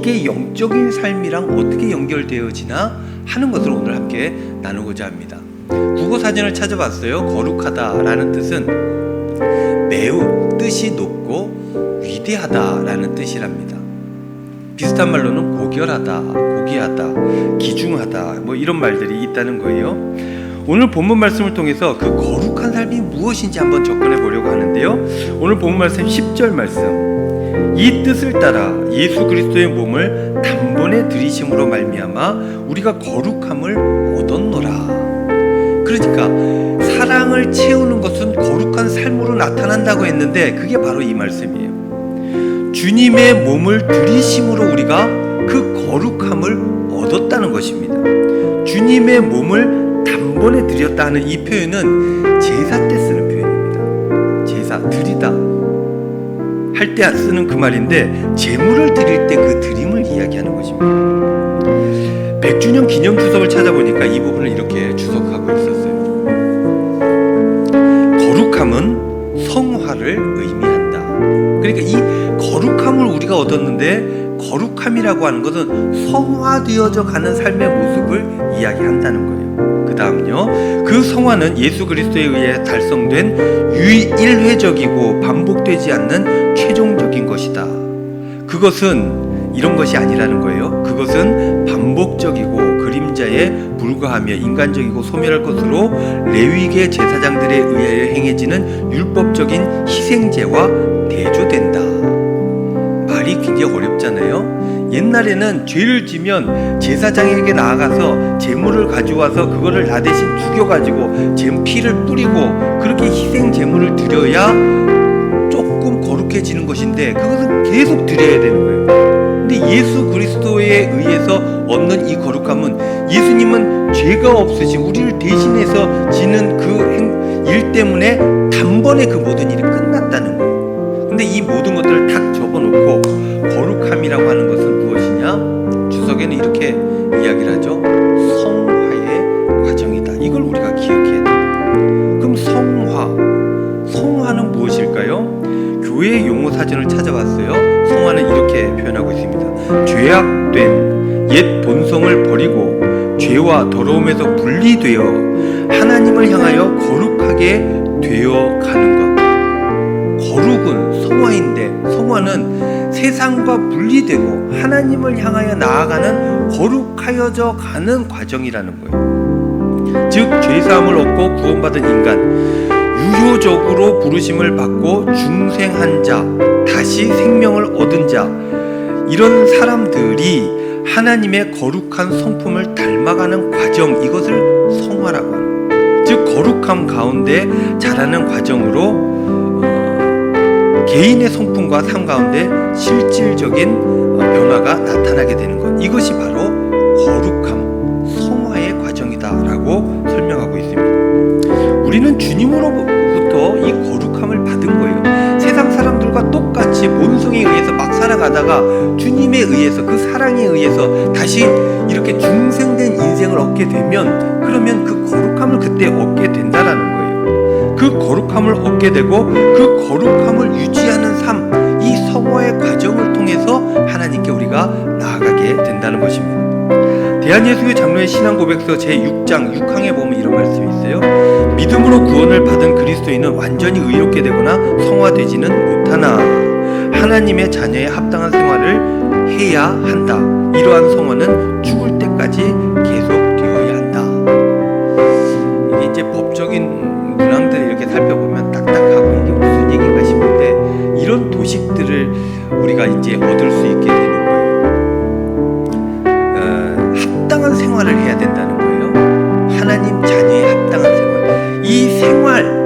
이게 영적인 삶이랑 어떻게 연결되어지나 하는 것을 오늘 함께 나누고자 합니다. 국어 사전을 찾아봤어요. 거룩하다라는 뜻은 매우 뜻이 높고 위대하다라는 뜻이랍니다. 비슷한 말로는 고결하다, 고귀하다, 기중하다 이런 말들이 있다는 거예요. 오늘 본문 말씀을 통해서 그 거룩한 삶이 무엇인지 한번 접근해 보려고 하는데요. 오늘 본문 말씀 10절 말씀, 이 뜻을 따라 예수 그리스도의 몸을 단번에 들이심으로 말미암아 우리가 거룩함을 얻었노라. 그러니까 사랑을 채우는 것은 거룩한 삶으로 나타난다고 했는데 그게 바로 이 말씀이에요. 주님의 몸을 들이심으로 우리가 그 거룩함을 얻었다는 것입니다. 주님의 몸을 단번에 드렸다 하는 이 표현은 제사 때 쓰는 표현입니다. 제사, 드리다 할 때 쓰는 그 말인데 제물을 드릴 때 그 드림을 이야기하는 것입니다. 100주년 기념 주석을 찾아보니까 이 부분을 이렇게 주석하고 있었어요. 거룩함은 성화를 의미한다. 그러니까 이 거룩함을 우리가 얻었는데 거룩함이라고 하는 것은 성화되어져 가는 삶의 모습을 이야기한다는 거예요. 그 다음요, 그 성화는 예수 그리스도에 의해 달성된 유일회적이고 반복되지 않는 최종적인 것이다. 그것은 이런 것이 아니라는 거예요. 그것은 반복적이고 그림자에 불과하며 인간적이고 소멸할 것으로 레위계 제사장들에 의하여 행해지는 율법적인 희생제와 대조된다. 말이 굉장히 어렵잖아요. 옛날에는 죄를 지면 제사장에게 나아가서 제물을 가져와서 그거를 나 대신 죽여가지고 피를 뿌리고 그렇게 희생 제물을 드려야 조금 거룩해지는 것인데 그것은 계속 드려야 되는 거예요. 근데 예수 그리스도에 의해서 얻는 이 거룩함은 예수님은 죄가 없으신 우리를 대신해서 지는 그 일 때문에 단번에 그 모든 일이 끝났다는 거예요. 근데 이 모든 것들을 딱 적어놓고 거룩함이라고 하는 것은 무엇이냐? 주석에는 이렇게 이야기를 하죠. 성화의 과정이다. 이걸 우리가 기억해야 돼요. 그럼 성화는 무엇일까요? 교회 용어 사전을 찾아봤어요. 성화는 이렇게 표현하고 있습니다. 죄악된 옛 본성을 버리고 죄와 더러움에서 분리되어 하나님을 향하여 거룩하게 되어 가는 것. 거룩은 성화인데 성화는 세상과 분리되고 하나님을 향하여 나아가는 거룩하여져 가는 과정이라는 거예요. 즉 죄사함을 얻고 구원받은 인간, 유효적으로 부르심을 받고 중생한 자, 다시 생명을 얻은 자, 이런 사람들이 하나님의 거룩한 성품을 닮아가는 과정, 이것을 성화라고 합니다. 즉 거룩함 가운데 자라는 과정으로 개인의 성품과 삶 가운데 실질적인 변화가 나타나게 되는 것, 이것이 바로 거룩함, 성화의 과정이다라고 설명하고 있습니다. 우리는 주님으로부터 이 거룩함을 받은 거예요. 세상 사람들과 똑같이 본성에 의해서 막 살아가다가 주님에 의해서, 그 사랑에 의해서 다시 이렇게 중생된 인생을 얻게 되면, 그러면 그 거룩함을 그때 얻게 된다라는 거예요. 그 거룩함을 얻게 되고 그 거룩함을 유지하는 삶, 이 성화의 과정을 통해서 하나님께 우리가 나아가게 된다는 것입니다. 대한예수교 장로의 신앙고백서 제6장 6항에 보면 이런 말씀이 있어요. 믿음으로 구원을 받은 그리스도인은 완전히 의롭게 되거나 성화되지는 못하나 하나님의 자녀에 합당한 생활을 해야 한다. 이러한 성화는 죽을 때까지 계속되어야 한다. 이게 이제 법적인 문항들을 이렇게 살펴보면 딱딱하고 이게 무슨 얘기인가 싶은데, 이런 도식들을 우리가 이제 얻을 수 있게 되는 거예요. 합당한 생활을 해야 된다는 거예요. 하나님 자녀의 합당한 생활. 이 생활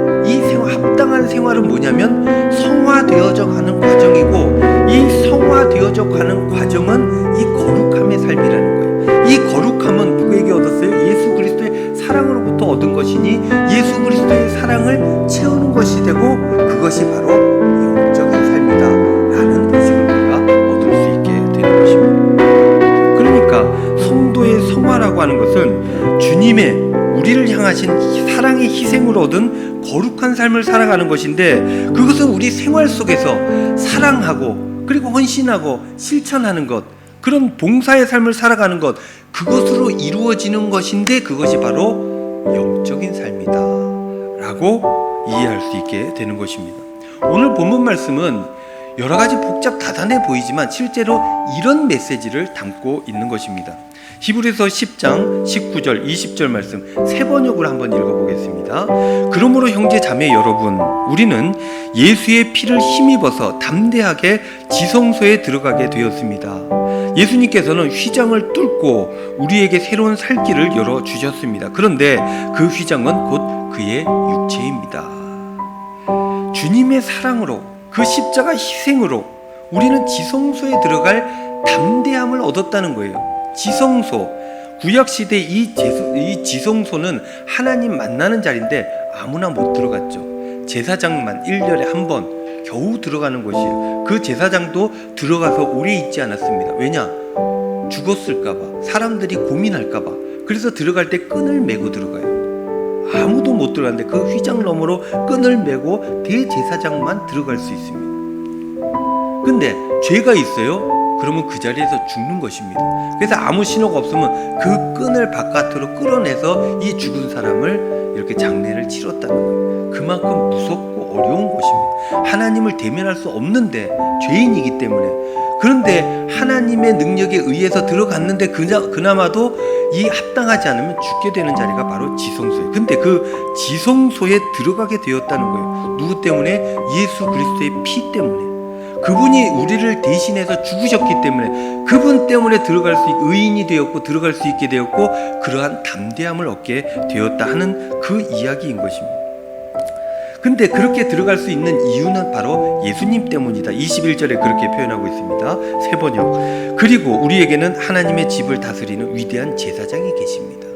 합당한 생활은 뭐냐면 성화되어져 가는 과정이고, 이 성화되어져 가는 과정은 이 거룩함의 삶이라는 거예요. 이 거룩함은 누구에게 얻었어요? 예수 그리스도의 사랑으로부터 얻은 것이니 예수 그리스도의 사랑을 채우는 것이 되고, 그것이 바로 영적인 삶이다 라는 뜻을 우리가 얻을 수 있게 되는 것입니다. 그러니까 성도의 성화라고 하는 것은 주님의 우리를 향하신 사랑의 희생으로 얻은 거룩한 삶을 살아가는 것인데, 그것은 우리 생활 속에서 사랑하고 그리고 헌신하고 실천하는 것, 그런 봉사의 삶을 살아가는 것, 그것으로 이루어지는 것인데 그것이 바로 영적인 삶이다 라고 이해할 수 있게 되는 것입니다. 오늘 본문 말씀은 여러 가지 복잡 다단해 보이지만 실제로 이런 메시지를 담고 있는 것입니다. 히브리서 10장 19절 20절 말씀 세 번역으로 한번 읽어보겠습니다. 그러므로 형제 자매 여러분, 우리는 예수의 피를 힘입어서 담대하게 지성소에 들어가게 되었습니다. 예수님께서는 휘장을 뚫고 우리에게 새로운 살 길을 열어주셨습니다. 그런데 그 휘장은 곧 그의 육체입니다. 주님의 사랑으로, 그 십자가 희생으로 우리는 지성소에 들어갈 담대함을 얻었다는 거예요. 지성소, 구약시대 이 지성소는 하나님 만나는 자리인데 아무나 못 들어갔죠. 제사장만 1년에 한 번 겨우 들어가는 곳이에요. 그 제사장도 들어가서 오래 있지 않았습니다. 왜냐? 죽었을까봐, 사람들이 고민할까봐. 그래서 들어갈 때 끈을 메고 들어가요. 아무도 못 들어가는데 그 휘장 너머로 끈을 메고 대제사장만 들어갈 수 있습니다. 근데 죄가 있어요? 그러면 그 자리에서 죽는 것입니다. 그래서 아무 신호가 없으면 그 끈을 바깥으로 끌어내서 이 죽은 사람을 이렇게 장례를 치렀다는 거예요. 그만큼 무섭고 어려운 곳입니다. 하나님을 대면할 수 없는데 죄인이기 때문에. 그런데 하나님의 능력에 의해서 들어갔는데 그나마도 이 합당하지 않으면 죽게 되는 자리가 바로 지성소예요. 근데 그 지성소에 들어가게 되었다는 거예요. 누구 때문에? 예수 그리스도의 피 때문에. 그분이 우리를 대신해서 죽으셨기 때문에, 그분 때문에 들어갈 수 의인이 되었고 들어갈 수 있게 되었고 그러한 담대함을 얻게 되었다 하는 그 이야기인 것입니다. 근데 그렇게 들어갈 수 있는 이유는 바로 예수님 때문이다. 21절에 그렇게 표현하고 있습니다. 세 번역. 그리고 우리에게는 하나님의 집을 다스리는 위대한 제사장이 계십니다.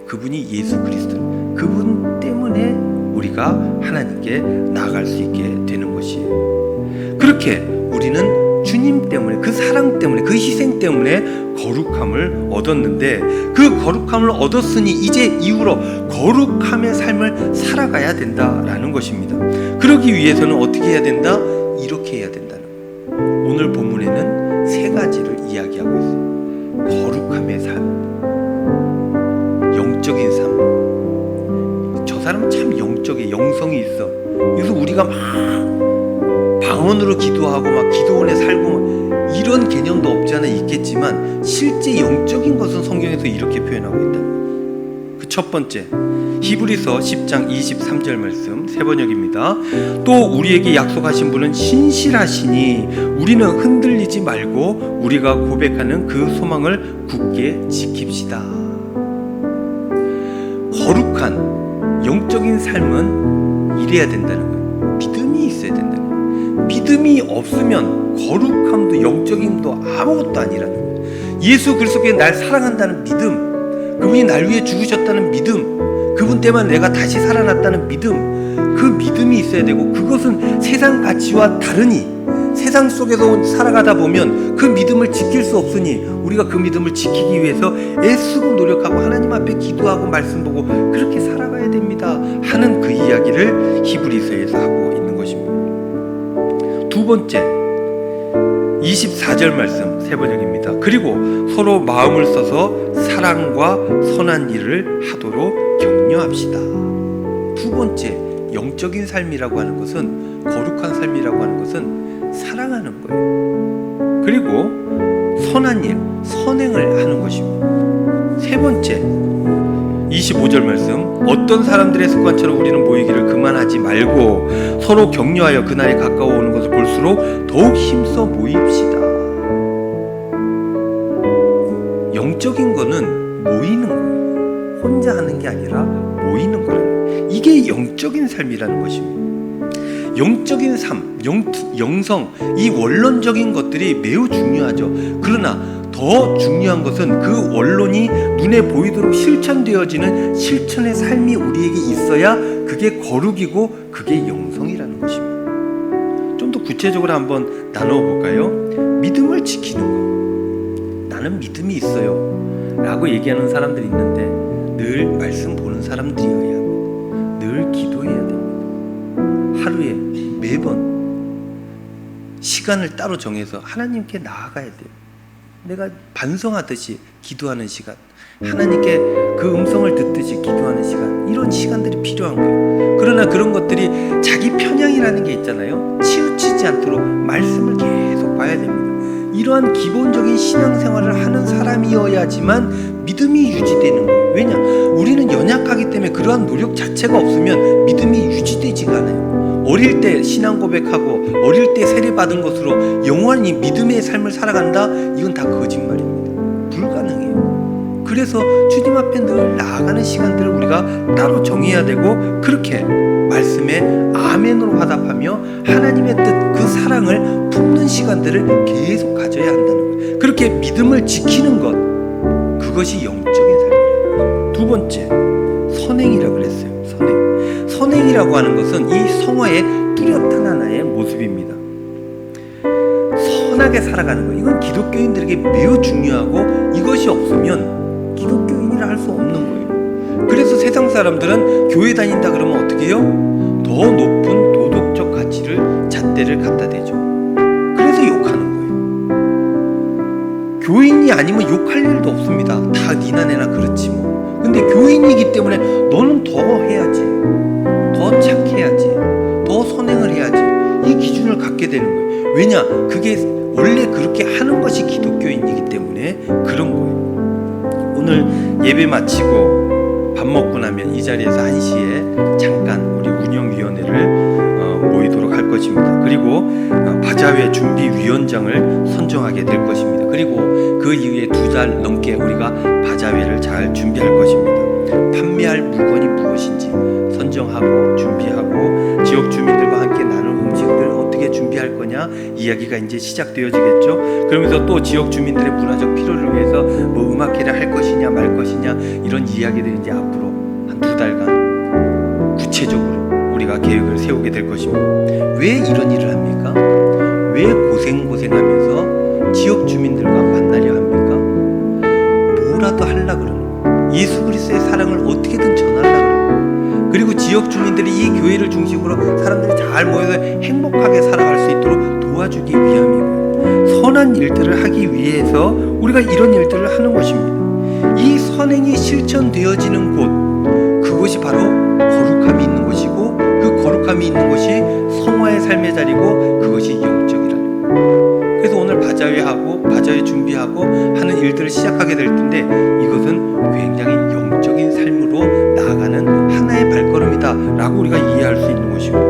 그분이 예수 그리스도. 그분 때문에 우리가 하나님께 나아갈 수 있게 되는 것이에요. 그렇게 우리는 주님 때문에, 그 사랑 때문에, 그 희생 때문에 거룩함을 얻었는데, 그 거룩함을 얻었으니 이제 이후로 거룩함의 삶을 살아가야 된다라는 것입니다. 그러기 위해서는 어떻게 해야 된다? 이렇게 해야 된다는 거예요. 오늘 본문에는 세 가지를 이야기하고 있어요. 거룩함의 삶, 영적인 삶. 저 사람은 참 영적인 영성이 있어. 그래서 우리가 막 방언으로 기도하고 막 기도원에 살고 막 이런 개념도 없지 않아 있겠지만 실제 영적인 것은 성경에서 이렇게 표현하고 있다. 그 첫 번째, 히브리서 10장 23절 말씀 세 번역입니다. 또 우리에게 약속하신 분은 신실하시니 우리는 흔들리지 말고 우리가 고백하는 그 소망을 굳게 지킵시다. 거룩한 영적인 삶은 이래야 된다는 거예요. 믿음이 있어야 된다는 거예요. 믿음이 없으면 거룩함도 영적임도 아무것도 아니라는 거예요. 예수 그리스도께 날 사랑한다는 믿음, 그분이 날 위해 죽으셨다는 믿음, 그분 때문에 내가 다시 살아났다는 믿음, 그 믿음이 있어야 되고, 그것은 세상 가치와 다르니 세상 속에서 살아가다 보면 그 믿음을 지킬 수 없으니 우리가 그 믿음을 지키기 위해서 애쓰고 노력하고 하나님 앞에 기도하고 말씀 보고 그렇게 살아가야 됩니다 하는 그 이야기를 히브리서에서 하고 있는 것입니다. 두 번째, 24절 말씀 세 번역입니다. 그리고 서로 마음을 써서 사랑과 선한 일을 하도록 격려합시다. 두 번째, 영적인 삶이라고 하는 것은, 거룩한 삶이라고 하는 것은 사랑하는 거예요. 그리고 선한 일, 선행을 하는 것입니다. 세 번째, 25절 말씀, 어떤 사람들의 습관처럼 우리는 모이기를 그만하지 말고 서로 격려하여 그날이 가까워오는 것을 볼수록 더욱 힘써 모입시다. 영적인 거는 모이는 거예요. 혼자 하는 게 아니라 모이는 거예요. 이게 영적인 삶이라는 것입니다. 영적인 삶, 영성, 이 원론적인 것들이 매우 중요하죠. 그러나 더 중요한 것은 그 원론이 눈에 보이도록 실천되어지는 실천의 삶이 우리에게 있어야 그게 거룩이고 그게 영성이라는 것입니다. 좀 더 구체적으로 한번 나누어 볼까요? 믿음을 지키는 것. 나는 믿음이 있어요 라고 얘기하는 사람들이 있는데 늘 말씀 보는 사람들이어야 합니다. 늘 기도해야 됩니다. 하루에 매번 시간을 따로 정해서 하나님께 나아가야 돼요. 내가 반성하듯이 기도하는 시간, 하나님께 그 음성을 듣듯이 기도하는 시간, 이런 시간들이 필요한 거예요. 그러나 그런 것들이 자기 편향이라는 게 있잖아요. 치우치지 않도록 말씀을 계속 봐야 됩니다. 이러한 기본적인 신앙생활을 하는 사람이어야지만 믿음이 유지되는 거예요. 왜냐? 우리는 연약하기 때문에 그러한 노력 자체가 없으면 믿음이 유지되지가 않아요. 어릴 때 신앙 고백하고 어릴 때 세례받은 것으로 영원히 믿음의 삶을 살아간다? 이건 다 거짓말입니다. 불가능해요. 그래서 주님 앞에 늘 나아가는 시간들을 우리가 따로 정해야 되고, 그렇게 말씀에 아멘으로 화답하며 하나님의 뜻, 그 사랑을 품는 시간들을 계속 가져야 한다는 거예요. 그렇게 믿음을 지키는 것, 그것이 영적인 삶이에요. 두 번째, 선행이라고 그랬어요. 선행이라고 하는 것은 이 성화의 뚜렷한 하나의 모습입니다. 선하게 살아가는 것, 이건 기독교인들에게 매우 중요하고, 이것이 없으면 기독교인이라 할 수 없는 거예요. 그래서 세상 사람들은 교회 다닌다 그러면 어떻게 해요? 더 높은 도덕적 가치를, 잣대를 갖다 대죠. 그래서 욕하는 거예요. 교인이 아니면 욕할 일도 없습니다. 다 니나 내나 그렇지 뭐. 근데 교인이기 때문에 너는 더 해야지, 더 착해야지, 더 선행을 해야지, 이 기준을 갖게 되는 거예요. 왜냐? 그게 원래 그렇게 하는 것이 기독교인이기 때문에 그런 거예요. 오늘 예배 마치고 밥 먹고 나면 이 자리에서 1시에 잠깐 우리 운영위원회를 모이도록 할 것입니다. 그리고 바자회 준비위원장을 선정하게 될 것입니다. 그리고 그 이후에 2달 넘게 우리가 바자회를 잘 준비할 것입니다. 판매할 물건이 무엇인지 선정하고 준비하고, 지역 주민들과 함께 나눌 음식들 어떻게 준비할 거냐, 이야기가 이제 시작되어지겠죠. 그러면서 또 지역 주민들의 문화적 필요를 위해서 뭐 음악회를 할 것이냐 말 것이냐, 이런 이야기들이 이제 앞으로 한 2달간 구체적으로 우리가 계획을 세우게 될 것입니다. 왜 이런 일을 합니까? 왜 고생하면서 지역 주민들과 만나려 합니까? 뭐라도 하려고 그러는 거예요. 예수 그리스도의 사랑을 어떻게든 전하려고 그러는 거예요. 그리고 지역 주민들이 이 교회를 중심으로 사람들이 잘 모여서 행복하게 살아갈 수 있도록 도와주기 위함이고요. 선한 일들을 하기 위해서 우리가 이런 일들을 하는 것입니다. 이 선행이 실천되어지는 곳, 그것이 바로 거룩함이 있는 곳이고, 그 거룩함이 있는 것이 성화의 삶의 자리고, 그것이 영적이라는 거예요. 그래서 오늘 바자회 준비하고 하는 일들을 시작하게 될 텐데, 이것은 굉장히 영적인 삶으로 나아가는 하나의 발걸음이다 라고 우리가 이해할 수 있는 것입니다.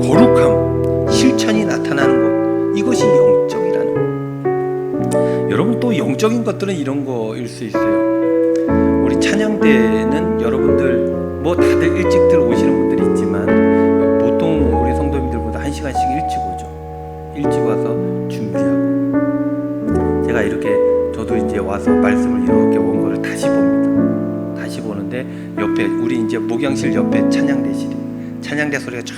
거룩함, 실천이 나타나는 것, 이것이 영적이라는 것. 여러분, 또 영적인 것들은 이런 거일 수 있어요. 우리 찬양 때는 여러분들 뭐 다들 일찍들 오시는 분들이 있지만, 보통 우리 성도님들보다 1시간씩 일찍 오죠. 일찍 와서 준비하고, 제가 이렇게 저도 이제 와서 말씀을 이렇게 원고를 다시 봅니다. 다시 보는데 옆에 우리 이제 목양실 옆에 찬양대실이, 찬양대 소리가 쫙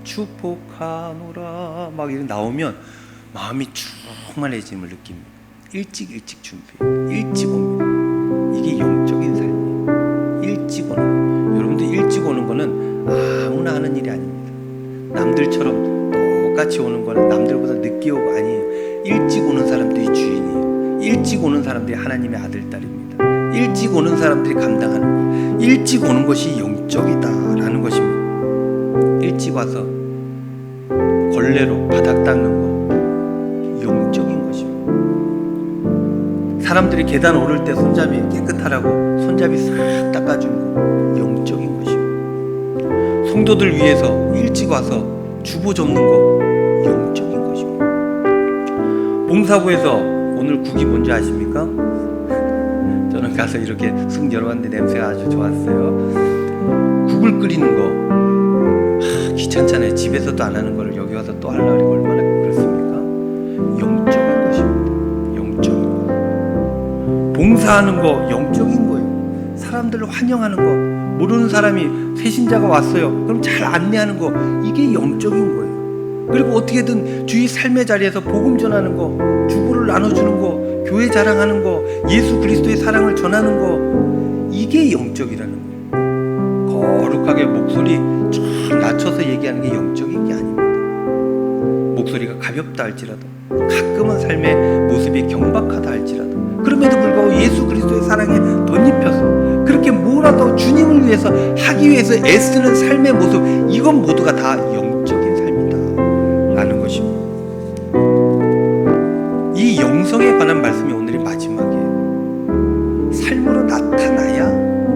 축복하노라 막 이렇게 나오면 마음이 충만해짐을 느낍니다. 일찍 준비, 일찍 옵니다. 이게 영적인 삶이에요. 일찍 오는 거예요. 여러분들 일찍 오는 거는 아무나 하는 일이 아닙니다. 남들처럼 똑같이 오는 거는 남들보다 늦게 오고 아니에요. 일찍 오는 사람들이 주인이에요. 일찍 오는 사람들이 하나님의 아들, 딸입니다. 일찍 오는 사람들이 감당하는 거, 일찍 오는 것이 영적이다라는 것입니다. 일찍 와서 걸레로 바닥 닦는 거, 영적인 것입니다. 사람들이 계단 오를 때 손잡이 깨끗하라고 손잡이 싹 닦아주는 거, 영적인 것입니다. 성도들 위해서 일찍 와서 주보 접는 거, 영적인 것입니다. 봉사부에서 오늘 국이 뭔지 아십니까? 저는 가서 이렇게 쑥 열어봤는데 냄새가 아주 좋았어요. 국을 끓이는 거, 귀찮잖아요. 집에서도 안 하는 거를 여기 와서 또 하려고 얼마나 그렇습니까? 영적인 것입니다. 영적인 거. 봉사하는 거 영적인 거예요. 사람들을 환영하는 거, 모르는 사람이 새신자가 왔어요. 그럼 잘 안내하는 거, 이게 영적인 거예요. 그리고 어떻게든 주위 삶의 자리에서 복음 전하는 거, 주보를 나눠주는 거, 교회 자랑하는 거, 예수 그리스도의 사랑을 전하는 거, 이게 영적이라는 거예요. 거룩하게 목소리 쫙 낮춰서 얘기하는 게 영적인 게 아닙니다. 목소리가 가볍다 할지라도, 가끔은 삶의 모습이 경박하다 할지라도 주님을 위해서 하기 위해서 애쓰는 삶의 모습, 이건 모두가 다 영적인 삶이다 라는 것입니다. 이 영성에 관한 말씀이 오늘의 마지막이에요. 삶으로 나타나야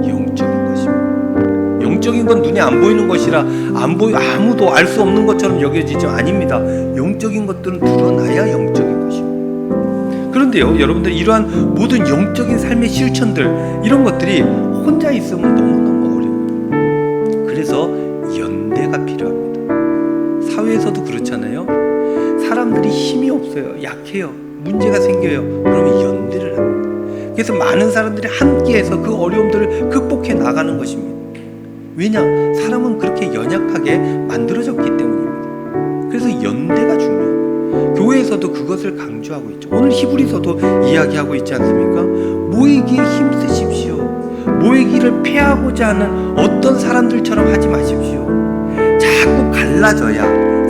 영적인 것입니다. 영적인 건 눈에 안 보이는 것이라 아무도 알 수 없는 것처럼 여겨지지만 아닙니다. 영적인 것들은 드러나야 영적인 것입니다. 그런데요, 여러분들, 이러한 모든 영적인 삶의 실천들, 이런 것들이 혼자 있으면 너무너무 어려워요. 그래서 연대가 필요합니다. 사회에서도 그렇잖아요. 사람들이 힘이 없어요. 약해요. 문제가 생겨요. 그러면 연대를 합니다. 그래서 많은 사람들이 함께해서 그 어려움들을 극복해 나가는 것입니다. 왜냐? 사람은 그렇게 연약하게 만들어졌기 때문입니다. 그래서 연대가 중요해요. 교회에서도 그것을 강조하고 있죠. 오늘 히브리서도 이야기하고 있지 않습니까? 모이기에 힘쓰십시오. 모이기를 패하고자 하는 어떤 사람들처럼 하지 마십시오. 자꾸 갈라져야,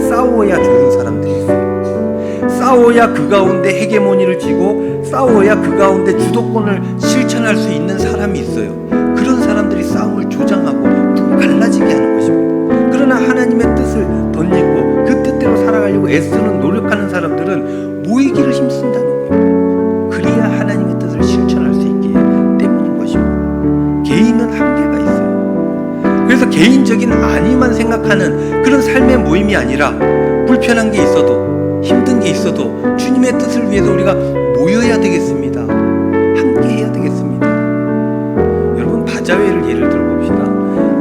싸워야 좋은 사람들이 있어요. 싸워야 그 가운데 헤게모니를 쥐고, 싸워야 그 가운데 주도권을 실천할 수 있는 사람이 있어요. 그런 사람들이 싸움을 조장하고 누구 갈라지게 하는 것입니다. 그러나 하나님의 뜻을 덧입고 그 뜻대로 살아가려고 애쓰는, 노력하는 사람들은 모이기를 힘쓴다는 거예요. 그래야 하나님의 뜻을 실천할 수 있기 때문인 것입니다. 개인은 한계가 있어요. 그래서 개인적인 안위만 생각하는 그런 삶의 모임이 아니라, 불편한 게 있어도, 힘든 게 있어도 주님의 뜻을 위해서 우리가 모여야 되겠습니다. 함께 해야 되겠습니다. 여러분, 바자회를 예를 들어 봅시다.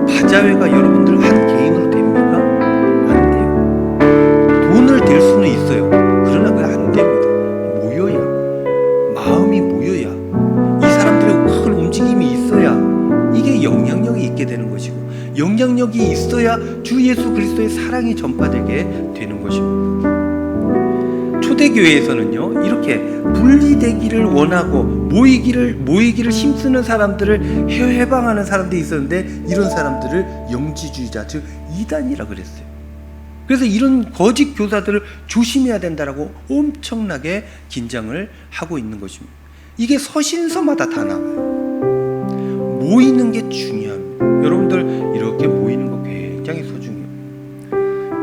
바자회가 여러분들 한 개인으로 됩니까? 안 돼요. 돈을 댈 수는 있어요. 그러나 그게 안 됩니다. 모여야, 마음이 모여야, 이 사람들의 큰 움직임이 있어야 이게 영향력이 있게 되는 것이고, 영향력이 있어야 주 예수 그리스도의 사랑이 전파되게 되는 것입니다. 초대교회에서는요, 이렇게 분리되기를 원하고 모이기를 힘쓰는 사람들을 해방하는 사람들이 있었는데, 이런 사람들을 영지주의자, 즉 이단이라 그랬어요. 그래서 이런 거짓 교사들을 조심해야 된다라고 엄청나게 긴장을 하고 있는 것입니다. 이게 서신서마다 다 나와요. 모이는 게 중요합니다. 여러분들, 이렇게 모이는 거 굉장히 소중해요.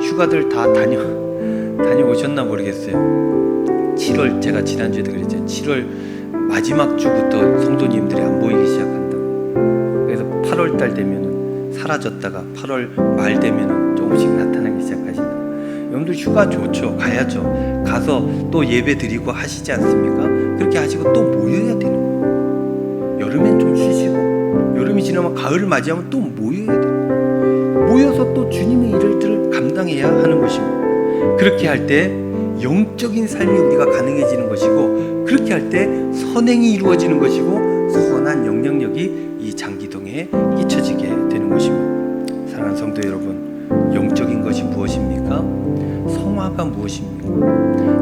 휴가들 다 다녀오셨나 모르겠어요. 7월, 제가 지난주에도 그랬죠. 7월 마지막 주부터 성도님들이 안 보이기 시작한다고. 그래서 8월 달 되면은 사라졌다가 8월 말 되면은 조금씩 나타나기 시작하신다. 여러분들 휴가 좋죠. 가야죠. 가서 또 예배 드리고 하시지 않습니까? 그렇게 하시고 또 모여야 되는 거예요. 여름엔 좀 쉬시고, 여름이 지나면 가을을 맞이하면 또 모여야 돼요. 모여서 또 주님의 일을 감당해야 하는 것입니다. 그렇게 할 때 영적인 삶이 우리가 가능해지는 것이고, 그렇게 할 때 선행이 이루어지는 것이고, 선한 영향력이 이 장기동에 끼쳐지게 되는 것입니다. 사랑하는 성도 여러분, 영적인 것이 무엇입니까? 성화가 무엇입니까?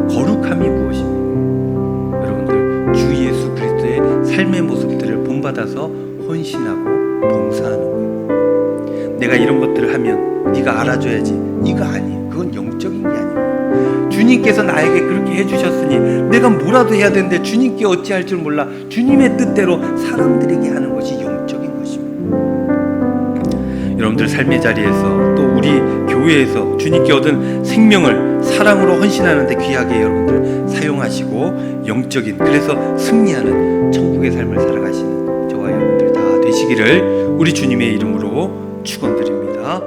거룩함이 무엇입니까? 여러분들, 주 예수 그리스도의 삶의 모습들을 본받아서 헌신하고 봉사하는 거예요. 내가 이런 것들을 하면 네가 알아줘야지, 이거 아니에요. 그건 영적인 게 아니에요. 주님께서 나에게 그렇게 해주셨으니 내가 뭐라도 해야 되는데 주님께 어찌할 줄 몰라. 주님의 뜻대로 사람들에게 하는 것이 영적인 것입니다. 여러분들 삶의 자리에서, 또 우리 교회에서 주님께 얻은 생명을 사랑으로 헌신하는 데 귀하게 여러분들 사용하시고, 영적인, 그래서 승리하는 천국의 삶을 살아가시는 저와 여러분들 다 되시기를 우리 주님의 이름으로 축원드립니다.